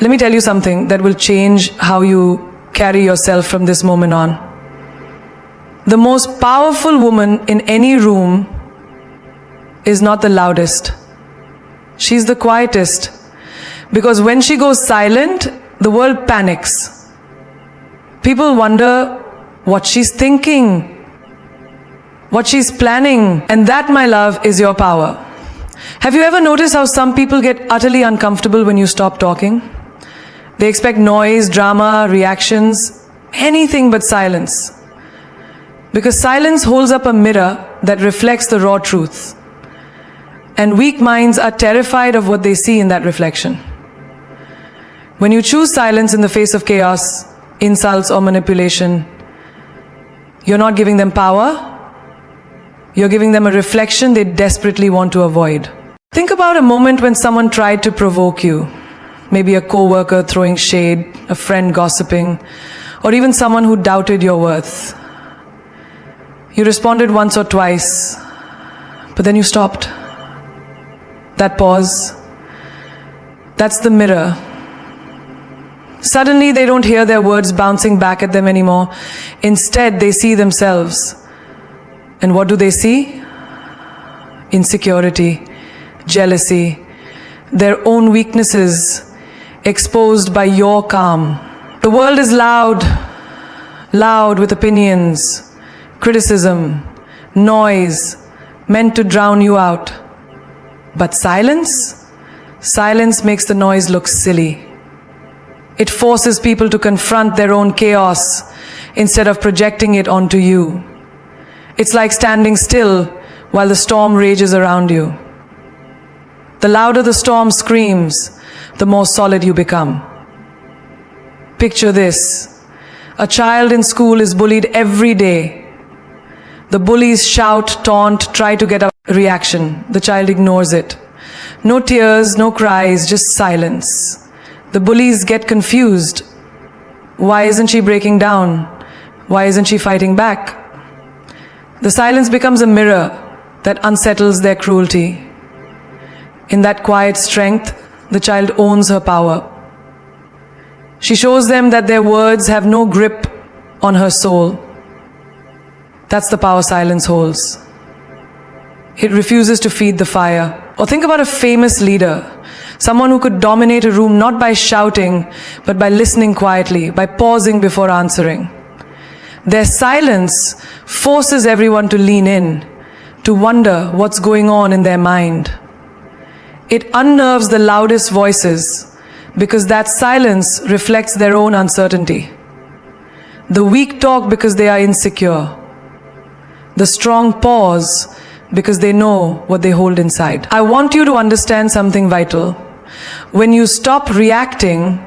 Let me tell you something that will change how you carry yourself from this moment on. The most powerful woman in any room is not the loudest. She's the quietest. Because when she goes silent, the world panics. People wonder what she's thinking, what she's planning. And that, my love, is your power. Have you ever noticed how some people get utterly uncomfortable when you stop talking? They expect noise, drama, reactions, anything but silence. Because silence holds up a mirror that reflects the raw truth. And weak minds are terrified of what they see in that reflection. When you choose silence in the face of chaos, insults or manipulation, you're not giving them power, you're giving them a reflection they desperately want to avoid. Think about a moment when someone tried to provoke you. Maybe a co-worker throwing shade, a friend gossiping, or even someone who doubted your worth. You responded once or twice, but then you stopped. That pause, that's the mirror. Suddenly they don't hear their words bouncing back at them anymore. Instead, they see themselves. And what do they see? Insecurity, jealousy, their own weaknesses exposed by your calm. The world is loud, loud with opinions, criticism, noise, meant to drown you out. But silence? Silence makes the noise look silly. It forces people to confront their own chaos instead of projecting it onto you. It's like standing still while the storm rages around you. The louder the storm screams, the more solid you become. Picture this. A child in school is bullied every day. The bullies shout, taunt, try to get a reaction. The child ignores it. No tears, no cries, just silence. The bullies get confused. Why isn't she breaking down? Why isn't she fighting back? The silence becomes a mirror that unsettles their cruelty. In that quiet strength, the child owns her power. She shows them that their words have no grip on her soul. That's the power silence holds. It refuses to feed the fire. Or think about a famous leader, someone who could dominate a room not by shouting, but by listening quietly, by pausing before answering. Their silence forces everyone to lean in, to wonder what's going on in their mind. It unnerves the loudest voices because that silence reflects their own uncertainty. The weak talk because they are insecure. The strong pause because they know what they hold inside. I want you to understand something vital. When you stop reacting,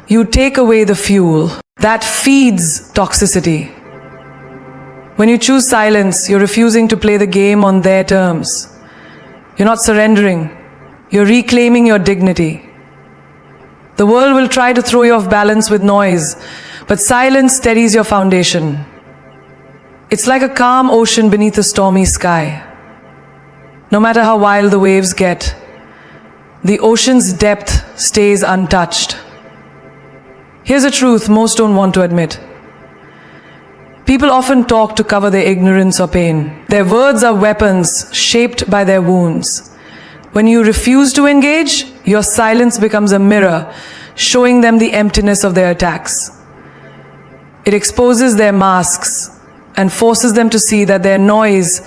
you take away the fuel that feeds toxicity. When you choose silence, you're refusing to play the game on their terms. You're not surrendering. You're reclaiming your dignity. The world will try to throw you off balance with noise, but silence steadies your foundation. It's like a calm ocean beneath a stormy sky. No matter how wild the waves get, the ocean's depth stays untouched. Here's a truth most don't want to admit. People often talk to cover their ignorance or pain. Their words are weapons shaped by their wounds. When you refuse to engage, your silence becomes a mirror, showing them the emptiness of their attacks. It exposes their masks and forces them to see that their noise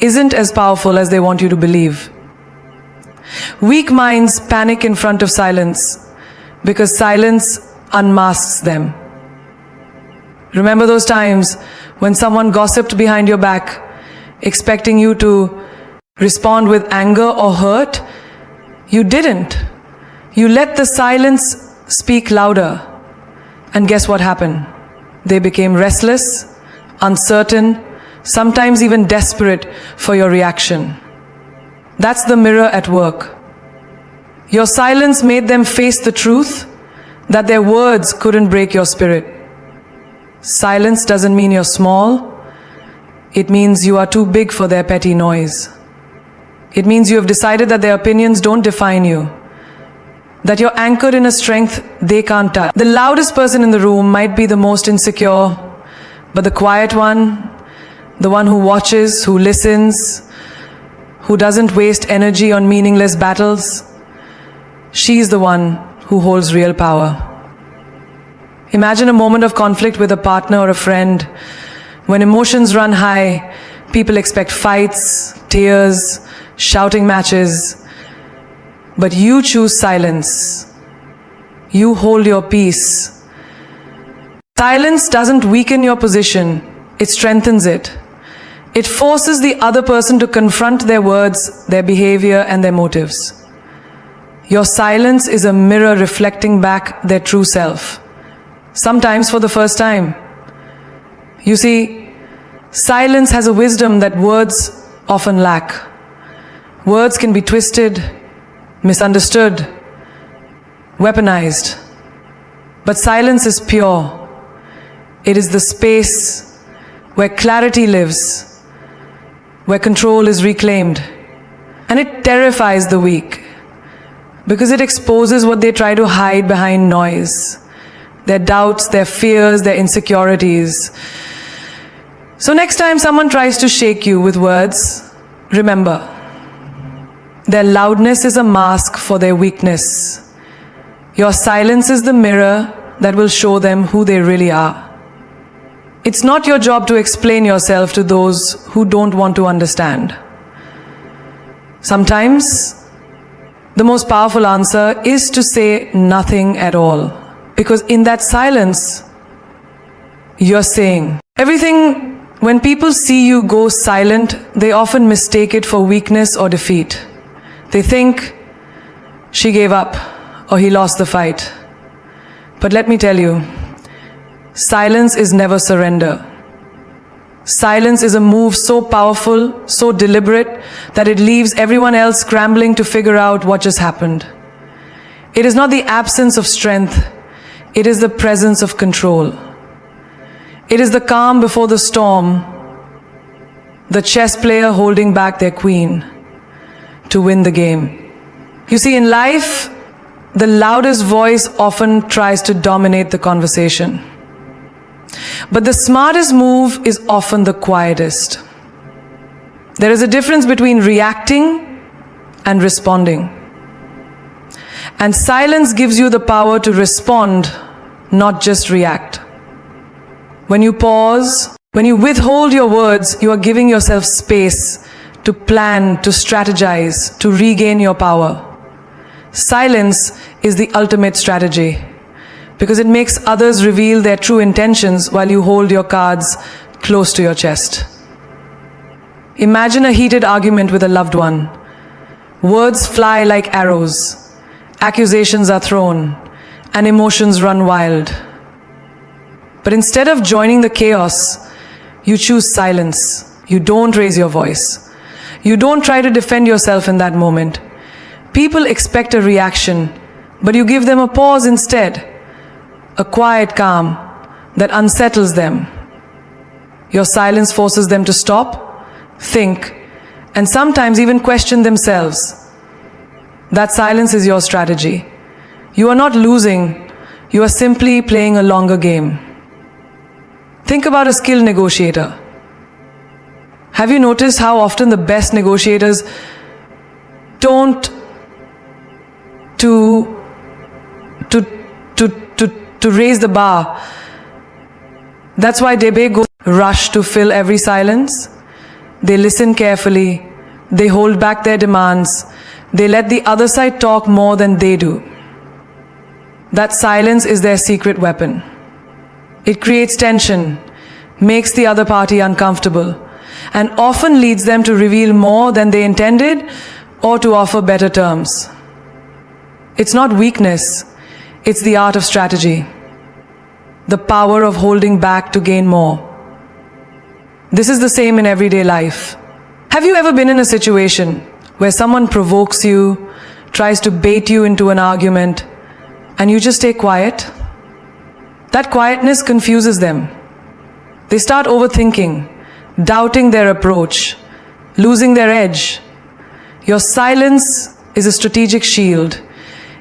isn't as powerful as they want you to believe. Weak minds panic in front of silence because silence unmasks them. Remember those times when someone gossiped behind your back, expecting you to respond with anger or hurt? You didn't. You let the silence speak louder. And guess what happened? They became restless, uncertain, sometimes even desperate for your reaction. That's the mirror at work. Your silence made them face the truth that their words couldn't break your spirit. Silence doesn't mean you're small. It means you are too big for their petty noise. It means you have decided that their opinions don't define you. that you're anchored in a strength they can't touch. The loudest person in the room might be the most insecure, but the quiet one, the one who watches, who listens, who doesn't waste energy on meaningless battles, she's the one who holds real power. Imagine a moment of conflict with a partner or a friend. When emotions run high, people expect fights, tears, shouting matches. But you choose silence. You hold your peace. Silence doesn't weaken your position, it strengthens it. It forces the other person to confront their words, their behavior, and their motives. Your silence is a mirror reflecting back their true self, sometimes for the first time. You see, silence has a wisdom that words often lack. Words can be twisted, misunderstood, weaponized. But silence is pure. It is the space where clarity lives, where control is reclaimed. And it terrifies the weak, because it exposes what they try to hide behind noise. Their doubts, their fears, their insecurities. So next time someone tries to shake you with words, remember, their loudness is a mask for their weakness. Your silence is the mirror that will show them who they really are. It's not your job to explain yourself to those who don't want to understand. Sometimes, the most powerful answer is to say nothing at all. Because in that silence, you're saying everything. When people see you go silent, they often mistake it for weakness or defeat. They think she gave up or he lost the fight. But let me tell you, silence is never surrender. Silence is a move so powerful, so deliberate, that it leaves everyone else scrambling to figure out what just happened. It is not the absence of strength. It is the presence of control. It is the calm before the storm, the chess player holding back their queen to win the game. You see, in life, the loudest voice often tries to dominate the conversation. But the smartest move is often the quietest. There is a difference between reacting and responding. And silence gives you the power to respond, not just react. When you pause, when you withhold your words, you are giving yourself space to plan, to strategize, to regain your power. Silence is the ultimate strategy, because it makes others reveal their true intentions while you hold your cards close to your chest. Imagine a heated argument with a loved one. Words fly like arrows. Accusations are thrown, and emotions run wild. But instead of joining the chaos, you choose silence. You don't raise your voice. You don't try to defend yourself in that moment. People expect a reaction, but you give them a pause instead, a quiet calm that unsettles them. Your silence forces them to stop, think, and sometimes even question themselves. That silence is your strategy. You are not losing, you are simply playing a longer game. Think about a skilled negotiator. Have you noticed how often the best negotiators don't to raise the bar? That's why debate goes rush to fill every silence. They listen carefully. They hold back their demands. They let the other side talk more than they do. That silence is their secret weapon. It creates tension, makes the other party uncomfortable, and often leads them to reveal more than they intended or to offer better terms. It's not weakness, it's the art of strategy. The power of holding back to gain more. This is the same in everyday life. Have you ever been in a situation where someone provokes you, tries to bait you into an argument, and you just stay quiet? That quietness confuses them. They start overthinking, doubting their approach, losing their edge. Your silence is a strategic shield.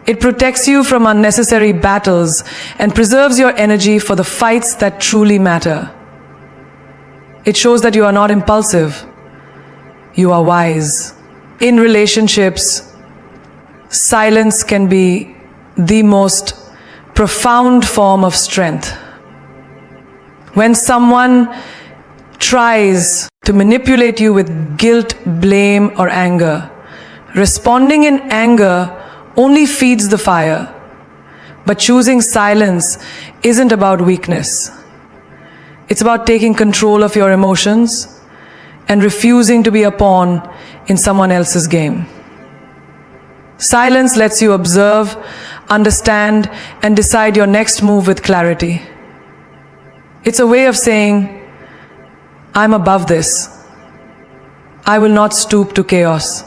It protects you from unnecessary battles and preserves your energy for the fights that truly matter. It shows that you are not impulsive. You are wise. In relationships, silence can be the most profound form of strength. When someone tries to manipulate you with guilt, blame, or anger, responding in anger only feeds the fire. But choosing silence isn't about weakness. It's about taking control of your emotions and refusing to be a pawn in someone else's game. Silence lets you observe, understand, and decide your next move with clarity. It's a way of saying, I'm above this. I will not stoop to chaos.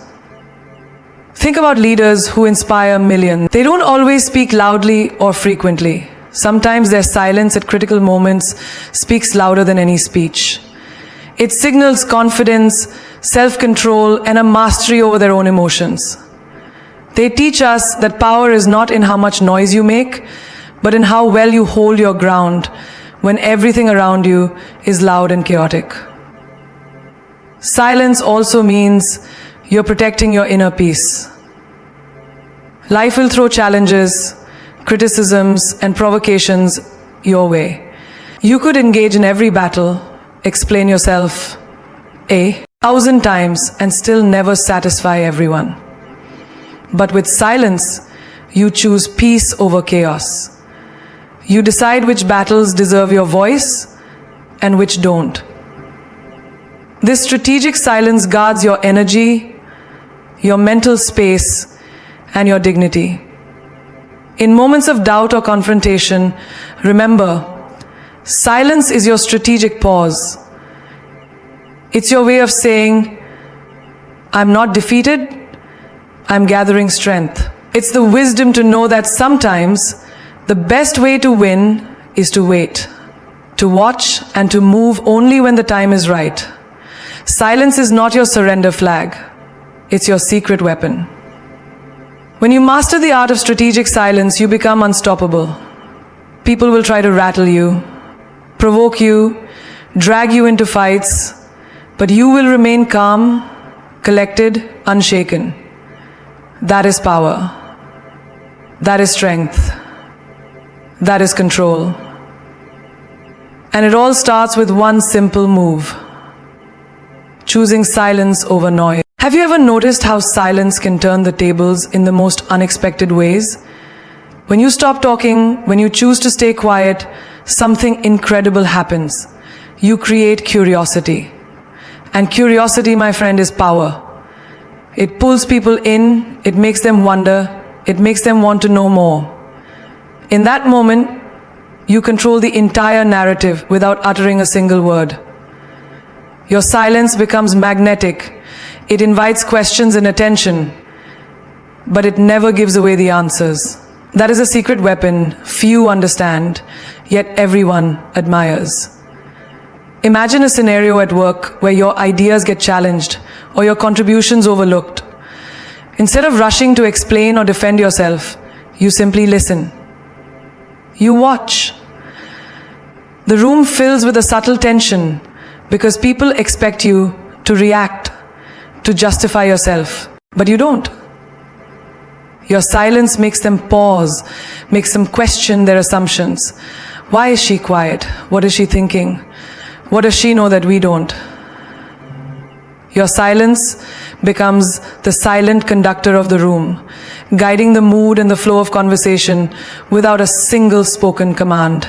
Think about leaders who inspire millions. They don't always speak loudly or frequently. Sometimes their silence at critical moments speaks louder than any speech. It signals confidence, self-control, and a mastery over their own emotions. They teach us that power is not in how much noise you make, but in how well you hold your ground when everything around you is loud and chaotic. Silence also means you're protecting your inner peace. Life will throw challenges, criticisms, and provocations your way. You could engage in every battle, explain yourself 1,000 times, and still never satisfy everyone. But with silence, you choose peace over chaos. You decide which battles deserve your voice and which don't. This strategic silence guards your energy, your mental space, and your dignity. In moments of doubt or confrontation, remember, silence is your strategic pause. It's your way of saying, I'm not defeated, I'm gathering strength. It's the wisdom to know that sometimes the best way to win is to wait, to watch, and to move only when the time is right. Silence is not your surrender flag. It's your secret weapon. When you master the art of strategic silence, you become unstoppable. People will try to rattle you, provoke you, drag you into fights, but you will remain calm, collected, unshaken. That is power. That is strength. That is control. And it all starts with one simple move: choosing silence over noise. Have you ever noticed how silence can turn the tables in the most unexpected ways? When you stop talking, when you choose to stay quiet, something incredible happens. You create curiosity. And curiosity, my friend, is power. It pulls people in, it makes them wonder, it makes them want to know more. In that moment, you control the entire narrative without uttering a single word. Your silence becomes magnetic. It invites questions and attention, but it never gives away the answers. That is a secret weapon few understand, yet everyone admires. Imagine a scenario at work where your ideas get challenged or your contributions overlooked. Instead of rushing to explain or defend yourself, you simply listen. You watch. The room fills with a subtle tension because people expect you to react, to justify yourself, but you don't. Your silence makes them pause, makes them question their assumptions. Why is she quiet? What is she thinking? What does she know that we don't? Your silence becomes the silent conductor of the room, guiding the mood and the flow of conversation without a single spoken command.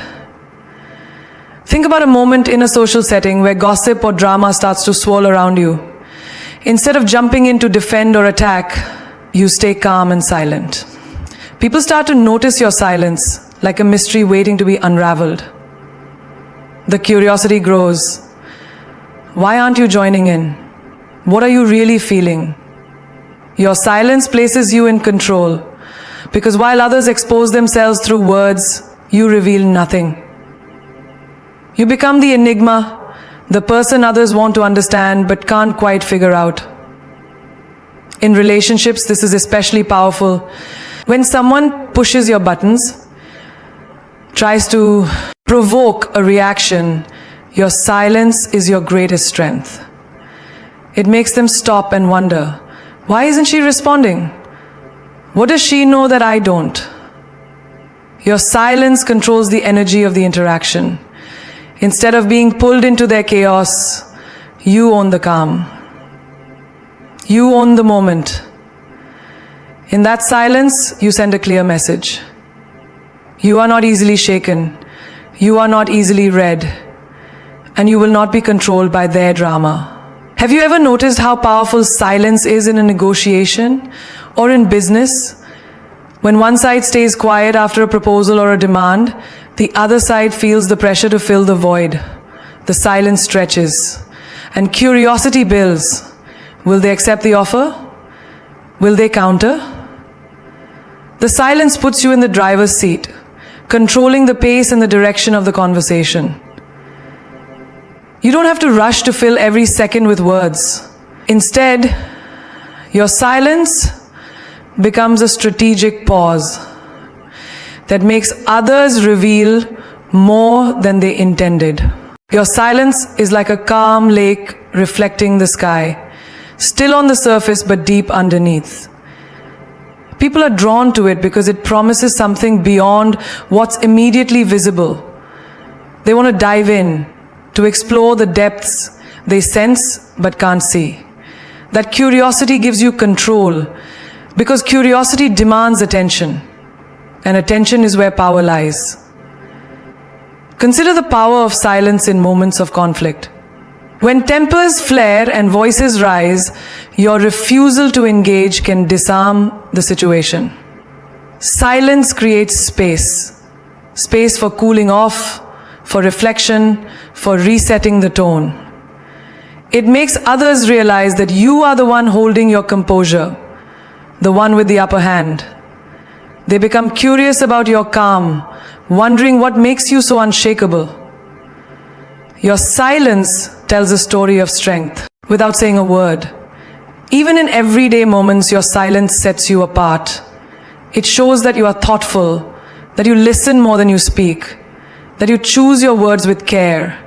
Think about a moment in a social setting where gossip or drama starts to swirl around you. Instead of jumping in to defend or attack, you stay calm and silent. People start to notice your silence like a mystery waiting to be unraveled. The curiosity grows. Why aren't you joining in? What are you really feeling? Your silence places you in control, because while others expose themselves through words, you reveal nothing. You become the enigma, the person others want to understand but can't quite figure out. In relationships, this is especially powerful When someone pushes your buttons, tries to provoke a reaction, your silence is your greatest strength. It makes them stop and wonder, why isn't she responding? What does she know that I don't? Your silence controls the energy of the interaction. Instead of being pulled into their chaos, you own the calm. You own the moment. In that silence, you send a clear message. You are not easily shaken. You are not easily read. And you will not be controlled by their drama. Have you ever noticed how powerful silence is in a negotiation or in business? When one side stays quiet after a proposal or a demand, the other side feels the pressure to fill the void. The silence stretches, and curiosity builds. Will they accept the offer? Will they counter? The silence puts you in the driver's seat, controlling the pace and the direction of the conversation. You don't have to rush to fill every second with words. Instead, your silence becomes a strategic pause that makes others reveal more than they intended. Your silence is like a calm lake reflecting the sky, still on the surface but deep underneath. People are drawn to it because it promises something beyond what's immediately visible. They want to dive in, to explore the depths they sense but can't see. That curiosity gives you control, because curiosity demands attention, and attention is where power lies. Consider the power of silence in moments of conflict. When tempers flare and voices rise, your refusal to engage can disarm the situation. Silence creates space. Space for cooling off, for reflection, for resetting the tone. It makes others realize that you are the one holding your composure, the one with the upper hand. They become curious about your calm, wondering what makes you so unshakable. Your silence tells a story of strength without saying a word. Even in everyday moments, your silence sets you apart. It shows that you are thoughtful, that you listen more than you speak, that you choose your words with care.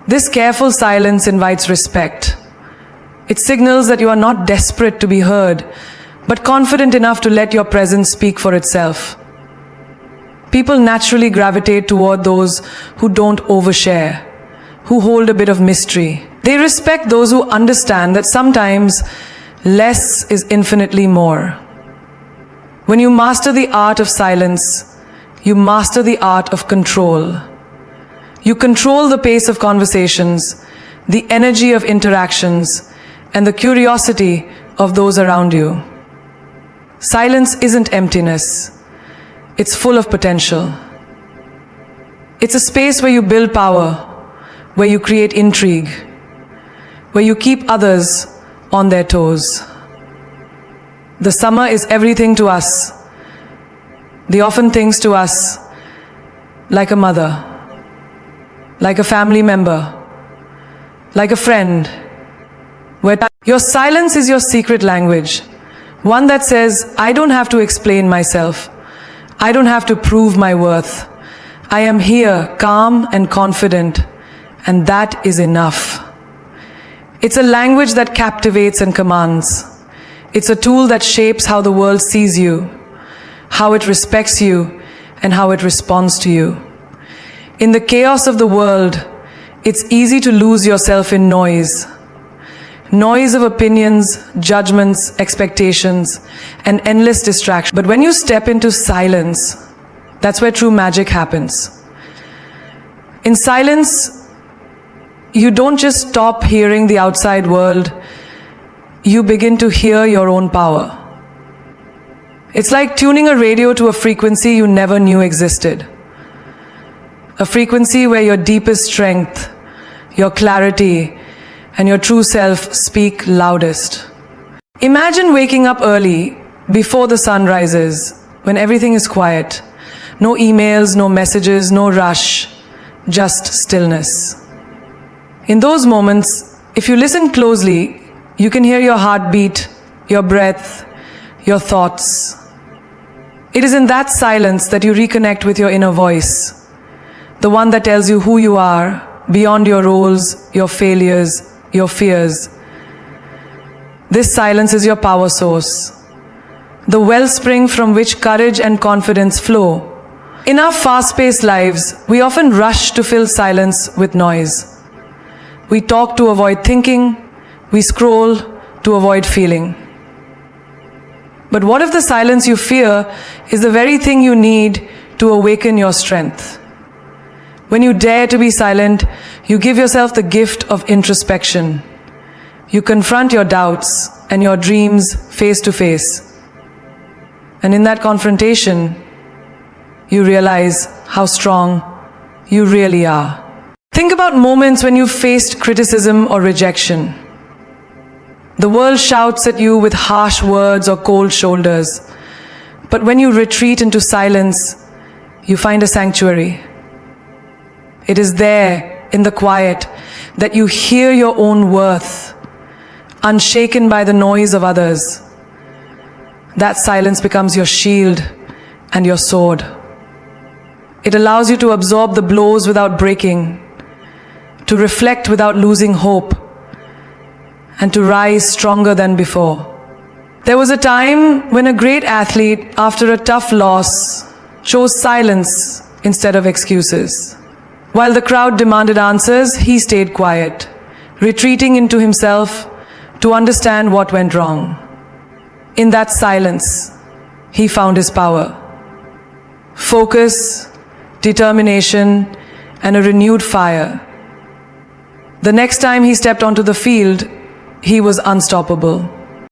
This careful silence invites respect. It signals that you are not desperate to be heard, but confident enough to let your presence speak for itself. People naturally gravitate toward those who don't overshare, who hold a bit of mystery. They respect those who understand that sometimes less is infinitely more. When you master the art of silence, you master the art of control. You control the pace of conversations, the energy of interactions, and the curiosity of those around you. Silence isn't emptiness. It's full of potential. It's a space where you build power, where you create intrigue, where you keep others on their toes. The summer is everything to us. They often thinks to us like a mother, like a family member, like a friend. Where your silence is your secret language, one that says, I don't have to explain myself. I don't have to prove my worth. I am here, calm and confident, and that is enough. It's a language that captivates and commands. It's a tool that shapes how the world sees you, how it respects you, and how it responds to you. In the chaos of the world, it's easy to lose yourself in noise. Noise of opinions, judgments, expectations, and endless distraction. But when you step into silence, that's where true magic happens. In silence, you don't just stop hearing the outside world, you begin to hear your own power. It's like tuning a radio to a frequency you never knew existed. A frequency where your deepest strength, your clarity, and your true self speak loudest. Imagine waking up early, before the sun rises, when everything is quiet. No emails, no messages, no rush, just stillness. In those moments, if you listen closely, you can hear your heartbeat, your breath, your thoughts. It is in that silence that you reconnect with your inner voice, the one that tells you who you are, beyond your roles, your failures, your fears. This silence is your power source, the wellspring from which courage and confidence flow. In our fast-paced lives, we often rush to fill silence with noise. We talk to avoid thinking, we scroll to avoid feeling. But what if the silence you fear is the very thing you need to awaken your strength? When you dare to be silent, you give yourself the gift of introspection. You confront your doubts and your dreams face to face. And in that confrontation, you realize how strong you really are. Think about moments when you faced criticism or rejection. The world shouts at you with harsh words or cold shoulders. But when you retreat into silence, you find a sanctuary. It is there, in the quiet, that you hear your own worth, unshaken by the noise of others. That silence becomes your shield and your sword. It allows you to absorb the blows without breaking, to reflect without losing hope, and to rise stronger than before. There was a time when a great athlete, after a tough loss, chose silence instead of excuses. While the crowd demanded answers, he stayed quiet, retreating into himself to understand what went wrong. In that silence, he found his power. Focus, determination, and a renewed fire. The next time he stepped onto the field, he was unstoppable.